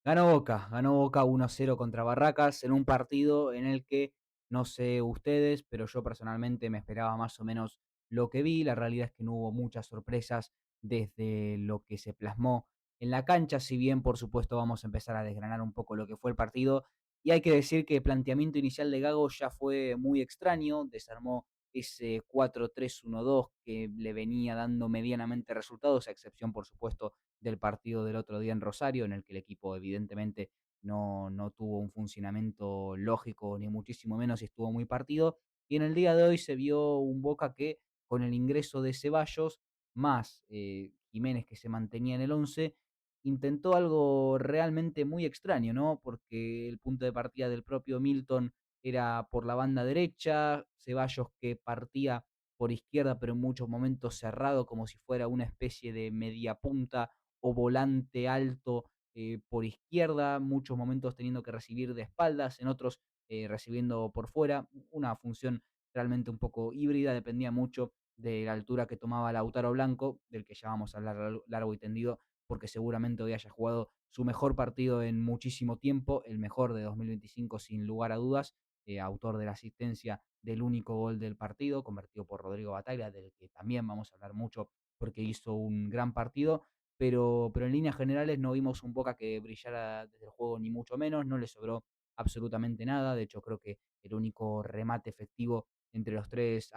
Ganó Boca 1-0 contra Barracas en un partido en el que, no sé ustedes, pero yo personalmente me esperaba más o menos lo que vi. La realidad es que no hubo muchas sorpresas desde lo que se plasmó en la cancha, si bien por supuesto vamos a empezar a desgranar un poco lo que fue el partido. Y hay que decir que el planteamiento inicial de Gago ya fue muy extraño, desarmó ese 4-3-1-2 que le venía dando medianamente resultados, a excepción por supuesto del partido del otro día en Rosario, en el que el equipo evidentemente no tuvo un funcionamiento lógico, ni muchísimo menos, y estuvo muy partido. Y en el día de hoy se vio un Boca que, con el ingreso de Ceballos, más Jiménez que se mantenía en el 11, intentó algo realmente muy extraño, ¿no? Porque el punto de partida del propio Milton era por la banda derecha, Ceballos que partía por izquierda, pero en muchos momentos cerrado, como si fuera una especie de media punta o volante alto por izquierda, muchos momentos teniendo que recibir de espaldas, en otros recibiendo por fuera, una función realmente un poco híbrida, dependía mucho de la altura que tomaba Lautaro Blanco, del que ya vamos a hablar largo y tendido, porque seguramente hoy haya jugado su mejor partido en muchísimo tiempo, el mejor de 2025 sin lugar a dudas, autor de la asistencia del único gol del partido, convertido por Rodrigo Bataglia, del que también vamos a hablar mucho porque hizo un gran partido, pero en líneas generales no vimos un Boca que brillara desde el juego ni mucho menos, no le sobró absolutamente nada, de hecho creo que el único remate efectivo entre los tres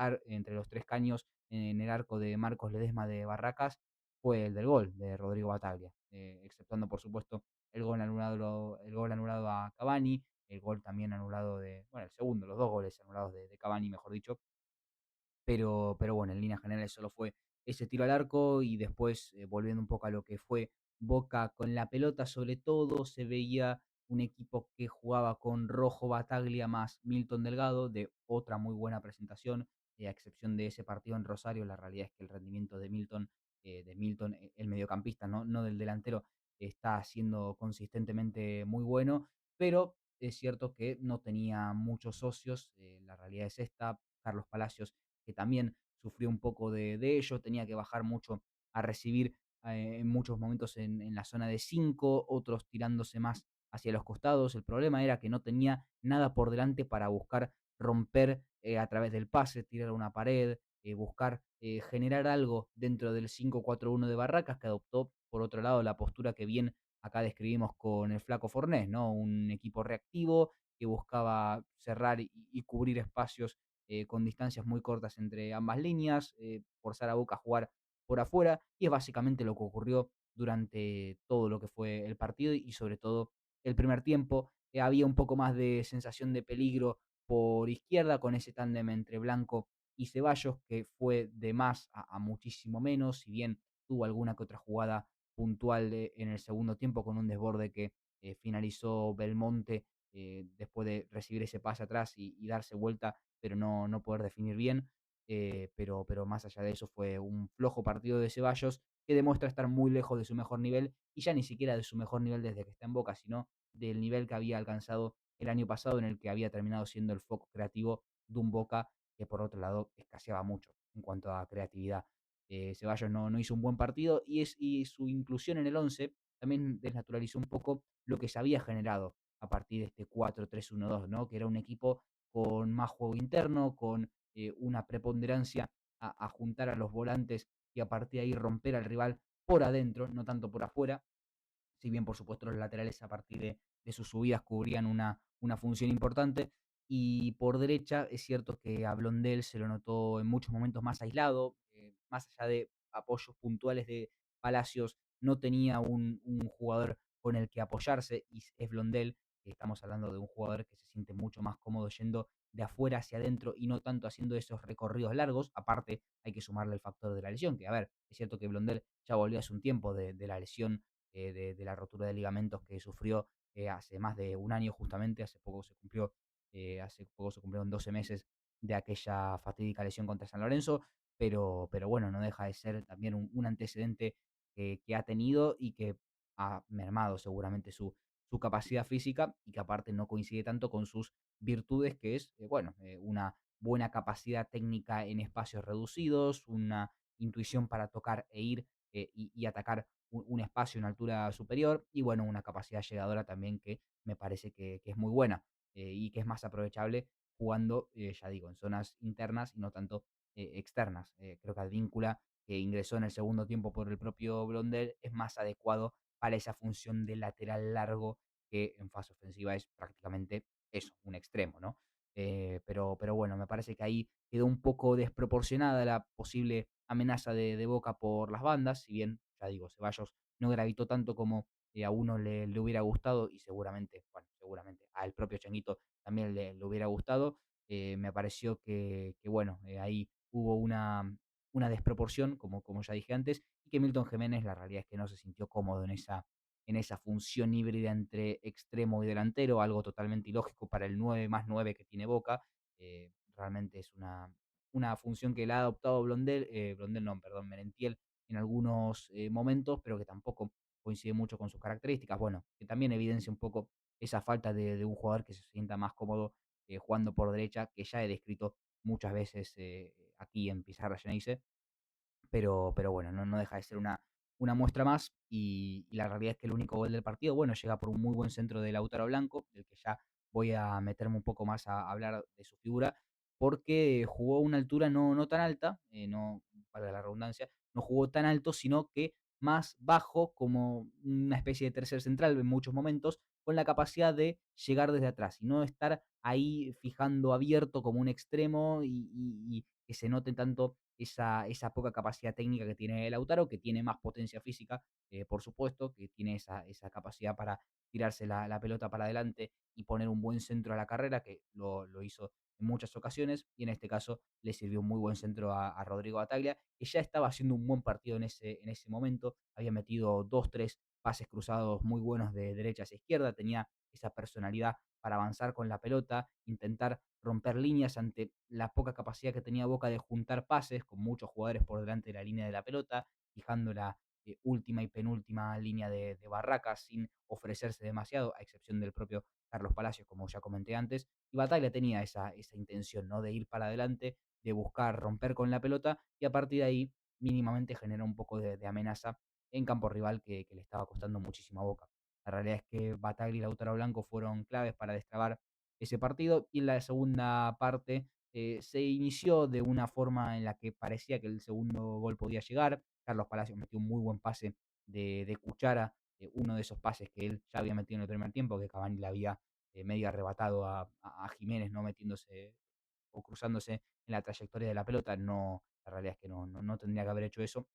caños en el arco de Marcos Ledesma de Barracas fue el del gol de Rodrigo Bataglia, exceptuando por supuesto el gol anulado a Cavani, el gol también anulado bueno, el segundo, los dos goles anulados de Cavani, mejor dicho, pero bueno, en líneas generales solo fue ese tiro al arco y después, volviendo un poco a lo que fue Boca con la pelota, sobre todo se veía un equipo que jugaba con Rojo Bataglia más Milton Delgado, de otra muy buena presentación, a excepción de ese partido en Rosario, la realidad es que el rendimiento de Milton, el mediocampista, no del delantero, está siendo consistentemente muy bueno, pero es cierto que no tenía muchos socios, la realidad es esta, Carlos Palacios que también sufrió un poco de ello, tenía que bajar mucho a recibir en muchos momentos en la zona de 5, otros tirándose más hacia los costados. El problema era que no tenía nada por delante para buscar romper a través del pase, tirar una pared, buscar generar algo dentro del 5-4-1 de Barracas, que adoptó, por otro lado, la postura que bien acá describimos con el Flaco Fornés, ¿no? Un equipo reactivo que buscaba cerrar y cubrir espacios con distancias muy cortas entre ambas líneas, forzar a Boca a jugar por afuera, y es básicamente lo que ocurrió durante todo lo que fue el partido y sobre todo el primer tiempo. Había un poco más de sensación de peligro por izquierda con ese tándem entre Blanco y Ceballos, que fue de más a muchísimo menos, si bien tuvo alguna que otra jugada puntual en el segundo tiempo con un desborde que finalizó Belmonte después de recibir ese pase atrás y darse vuelta pero no poder definir bien. Pero más allá de eso fue un flojo partido de Ceballos que demuestra estar muy lejos de su mejor nivel y ya ni siquiera de su mejor nivel desde que está en Boca, sino del nivel que había alcanzado el año pasado en el que había terminado siendo el foco creativo de un Boca que por otro lado escaseaba mucho en cuanto a creatividad. Ceballos no hizo un buen partido y su inclusión en el 11 también desnaturalizó un poco lo que se había generado a partir de este 4-3-1-2, ¿no? Que era un equipo con más juego interno, con una preponderancia a juntar a los volantes y a partir de ahí romper al rival por adentro, no tanto por afuera, si bien por supuesto los laterales a partir de sus subidas cubrían una función importante. Y por derecha es cierto que a Blondel se lo notó en muchos momentos más aislado, más allá de apoyos puntuales de Palacios, no tenía un jugador con el que apoyarse y es Blondel, que estamos hablando de un jugador que se siente mucho más cómodo yendo de afuera hacia adentro y no tanto haciendo esos recorridos largos. Aparte, hay que sumarle el factor de la lesión, que a ver, es cierto que Blondel ya volvió hace un tiempo de la lesión de la rotura de ligamentos que sufrió hace más de un año justamente, hace poco se cumplieron 12 meses de aquella fatídica lesión contra San Lorenzo, pero bueno, no deja de ser también un antecedente que ha tenido y que ha mermado seguramente su capacidad física y que aparte no coincide tanto con sus virtudes, que es, bueno, una buena capacidad técnica en espacios reducidos, una intuición para tocar e ir y atacar un espacio, una altura superior y bueno, una capacidad llegadora también que me parece que es muy buena y que es más aprovechable jugando, ya digo, en zonas internas y no tanto externas. Creo que Advíncula, que ingresó en el segundo tiempo por el propio Blondel, es más adecuado para esa función de lateral largo que en fase ofensiva es prácticamente eso, un extremo, ¿no? Pero bueno, me parece que ahí quedó un poco desproporcionada la posible amenaza de Boca por las bandas, si bien, ya digo, Ceballos no gravitó tanto como a uno le hubiera gustado y seguramente, bueno, seguramente al propio Changuito también le hubiera gustado. Me pareció que bueno, ahí hubo una desproporción, como ya dije antes, y que Milton Jiménez la realidad es que no se sintió cómodo en esa función híbrida entre extremo y delantero, algo totalmente ilógico para el 9 más 9 que tiene Boca. Realmente es una función que la ha adoptado Blondel no, perdón, Merentiel en algunos momentos, pero que tampoco coincide mucho con sus características. Bueno, que también evidencia un poco esa falta de un jugador que se sienta más cómodo jugando por derecha, que ya he descrito muchas veces aquí en Pizarra Geneise, pero bueno, no deja de ser una muestra más y la realidad es que el único gol del partido, bueno, llega por un muy buen centro de Lautaro Blanco, del que ya voy a meterme un poco más a hablar de su figura, porque jugó a una altura no tan alta, no, para la redundancia, no jugó tan alto, sino que más bajo, como una especie de tercer central en muchos momentos, con la capacidad de llegar desde atrás y no estar ahí fijando abierto como un extremo y que se note tanto esa poca capacidad técnica que tiene Lautaro, que tiene más potencia física, por supuesto, que tiene esa capacidad para tirarse la pelota para adelante y poner un buen centro a la carrera, que lo hizo en muchas ocasiones, y en este caso le sirvió un muy buen centro a Rodrigo Bataglia, que ya estaba haciendo un buen partido en ese momento, había metido dos, tres pases cruzados muy buenos de derecha hacia izquierda, tenía esa personalidad para avanzar con la pelota, intentar romper líneas ante la poca capacidad que tenía Boca de juntar pases, con muchos jugadores por delante de la línea de la pelota, fijando la última y penúltima línea de Barracas sin ofrecerse demasiado, a excepción del propio Carlos Palacios, como ya comenté antes. Y Bataglia tenía esa intención, ¿no? De ir para adelante, de buscar romper con la pelota y a partir de ahí mínimamente genera un poco de amenaza en campo rival que le estaba costando muchísimo a Boca. La realidad es que Bataglia y Lautaro Blanco fueron claves para destrabar ese partido y en la segunda parte se inició de una forma en la que parecía que el segundo gol podía llegar. Carlos Palacios metió un muy buen pase de Cuchara, uno de esos pases que él ya había metido en el primer tiempo, que Cavani le había medio arrebatado a Jiménez, no metiéndose o cruzándose en la trayectoria de la pelota. No, la realidad es que no tendría que haber hecho eso.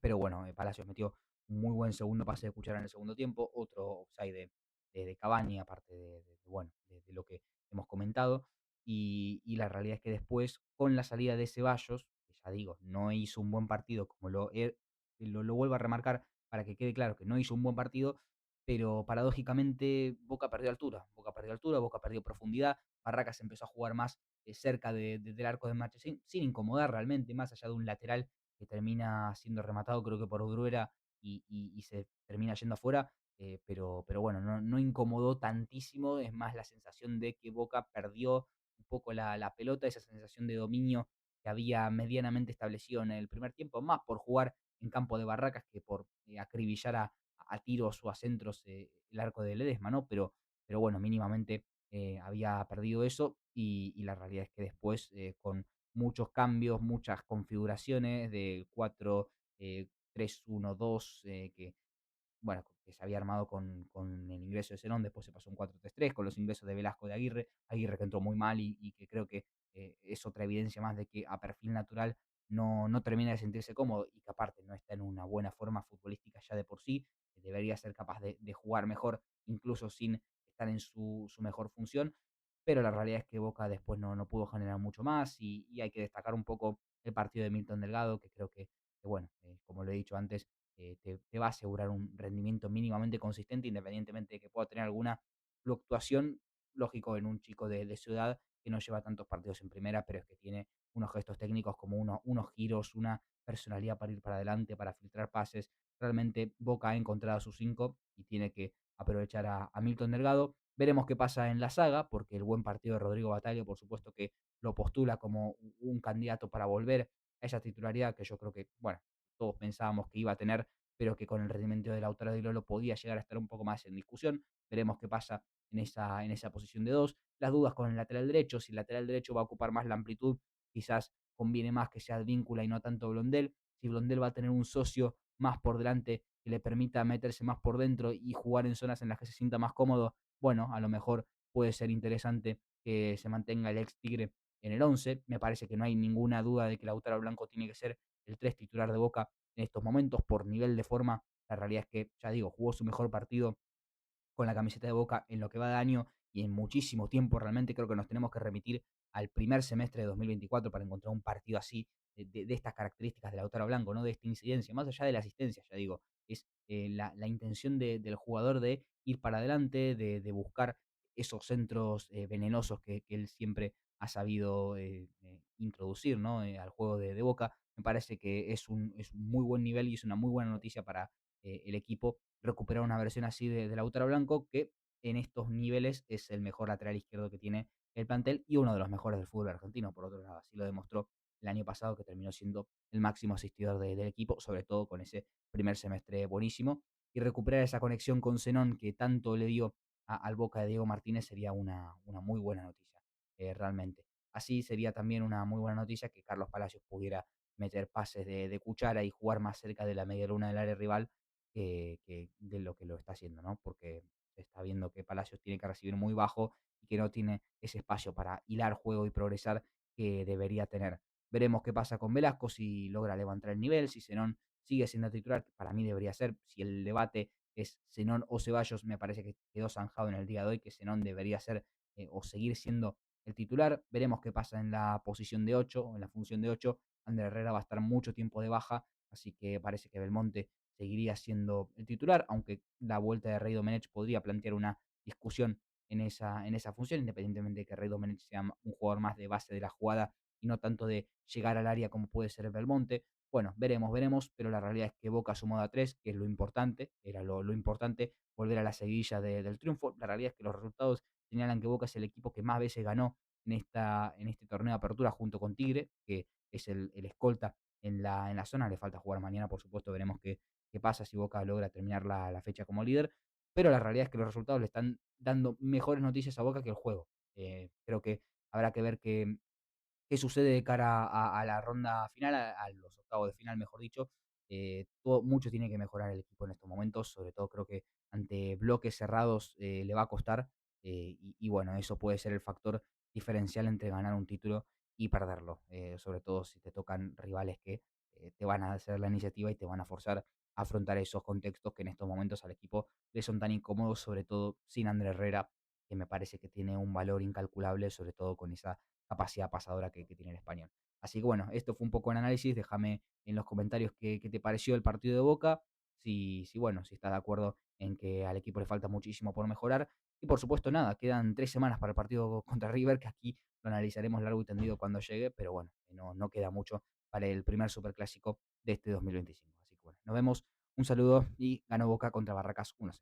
Pero bueno, Palacios metió un muy buen segundo pase de Cuchara en el segundo tiempo, otro offside de Cavani, aparte bueno, de lo que hemos comentado. Y la realidad es que después, con la salida de Ceballos, que ya digo, no hizo un buen partido, como lo vuelvo a remarcar para que quede claro que no hizo un buen partido, pero paradójicamente Boca perdió altura, Boca perdió profundidad, Barracas empezó a jugar más cerca del arco de Marchesín, sin incomodar realmente, más allá de un lateral que termina siendo rematado creo que por Bruera y se termina yendo afuera, pero bueno, no incomodó tantísimo, es más la sensación de que Boca perdió un poco la pelota, esa sensación de dominio que había medianamente establecido en el primer tiempo, más por jugar en campo de Barracas que por acribillar a tiros o a centros el arco de Ledesma, ¿no? Pero bueno, mínimamente había perdido eso y la realidad es que después con muchos cambios, muchas configuraciones de 4-3-1-2 que bueno, que se había armado con el ingreso de Zenón, después se pasó un 4-3-3 con los ingresos de Velasco de Aguirre que entró muy mal y que creo que es otra evidencia más de que a perfil natural no termina de sentirse cómodo y que aparte no está en una buena forma futbolística ya de por sí, que debería ser capaz de jugar mejor, incluso sin estar en su mejor función, pero la realidad es que Boca después no pudo generar mucho más y hay que destacar un poco el partido de Milton Delgado, que creo que bueno, como lo he dicho antes, te va a asegurar un rendimiento mínimamente consistente, independientemente de que pueda tener alguna fluctuación, lógico, en un chico de ciudad que no lleva tantos partidos en primera, pero es que tiene unos gestos técnicos como unos giros, una personalidad para ir para adelante, para filtrar pases. Realmente Boca ha encontrado a sus cinco y tiene que aprovechar a Milton Delgado. Veremos qué pasa en la saga, porque el buen partido de Rodrigo Bataglio, por supuesto que lo postula como un candidato para volver a esa titularidad que yo creo que, bueno, todos pensábamos que iba a tener pero que con el rendimiento de Lautaro de Lolo podía llegar a estar un poco más en discusión. Veremos qué pasa en esa posición de dos. Las dudas con el lateral derecho, si el lateral derecho va a ocupar más la amplitud, quizás conviene más que sea Advíncula y no tanto Blondel. Si Blondel va a tener un socio más por delante que le permita meterse más por dentro y jugar en zonas en las que se sienta más cómodo, bueno, a lo mejor puede ser interesante que se mantenga el ex Tigre en el 11. Me parece que no hay ninguna duda de que Lautaro Blanco tiene que ser el 3 titular de Boca en estos momentos por nivel de forma. La realidad es que, ya digo, jugó su mejor partido con la camiseta de Boca en lo que va de año y en muchísimo tiempo. Realmente creo que nos tenemos que remitir al primer semestre de 2024 para encontrar un partido así, de estas características de Lautaro Blanco, ¿no? De esta incidencia, más allá de la asistencia, ya digo, es la intención del jugador de ir para adelante, de buscar esos centros venenosos que él siempre ha sabido introducir, ¿no? Al juego de Boca. Me parece que es un muy buen nivel y es una muy buena noticia para el equipo recuperar una versión así de Lautaro Blanco, que en estos niveles es el mejor lateral izquierdo que tiene el plantel y uno de los mejores del fútbol argentino, por otro lado. Así lo demostró el año pasado, que terminó siendo el máximo asistidor del equipo, sobre todo con ese primer semestre buenísimo. Y recuperar esa conexión con Zenón que tanto le dio al Boca de Diego Martínez sería una muy buena noticia, realmente. Así sería también una muy buena noticia que Carlos Palacios pudiera meter pases de cuchara y jugar más cerca de la media luna del área rival que de lo que lo está haciendo, ¿no? Porque se está viendo que Palacios tiene que recibir muy bajo y que no tiene ese espacio para hilar juego y progresar que debería tener. Veremos qué pasa con Velasco, si logra levantar el nivel, si Zenón sigue siendo titular, que para mí debería ser. Si el debate es Zenón o Ceballos, me parece que quedó zanjado en el día de hoy, que Zenón debería ser o seguir siendo el titular. Veremos qué pasa en la posición de 8 o en la función de 8. Ander Herrera va a estar mucho tiempo de baja, así que parece que Belmonte seguiría siendo el titular, aunque la vuelta de Rey Domenech podría plantear una discusión en esa función, independientemente de que Rey Domenech sea un jugador más de base de la jugada y no tanto de llegar al área como puede ser Belmonte. Bueno, veremos, pero la realidad es que Boca sumó a 3, que es lo importante, era lo importante, volver a la seguidilla del triunfo. La realidad es que los resultados señalan que Boca es el equipo que más veces ganó en este torneo de apertura junto con Tigre, que es el escolta en la zona. Le falta jugar mañana, por supuesto, veremos qué pasa si Boca logra terminar la fecha como líder, pero la realidad es que los resultados le están dando mejores noticias a Boca que el juego. Creo que habrá que ver qué sucede de cara a la ronda final, a los octavos de final, mejor dicho. Mucho tiene que mejorar el equipo en estos momentos, sobre todo creo que ante bloques cerrados le va a costar, y bueno, eso puede ser el factor diferencial entre ganar un título y perderlo, sobre todo si te tocan rivales que te van a hacer la iniciativa y te van a forzar a afrontar esos contextos que en estos momentos al equipo le son tan incómodos, sobre todo sin André Herrera, que me parece que tiene un valor incalculable, sobre todo con esa capacidad pasadora que tiene el español. Así que bueno, esto fue un poco el análisis. Déjame en los comentarios qué te pareció el partido de Boca. Bueno, si estás de acuerdo en que al equipo le falta muchísimo por mejorar. Y por supuesto, nada, quedan 3 semanas para el partido contra River, que aquí lo analizaremos largo y tendido cuando llegue, pero bueno, no queda mucho para el primer superclásico de este 2025. Así que bueno, nos vemos, un saludo y ganó Boca contra Barracas 1-0.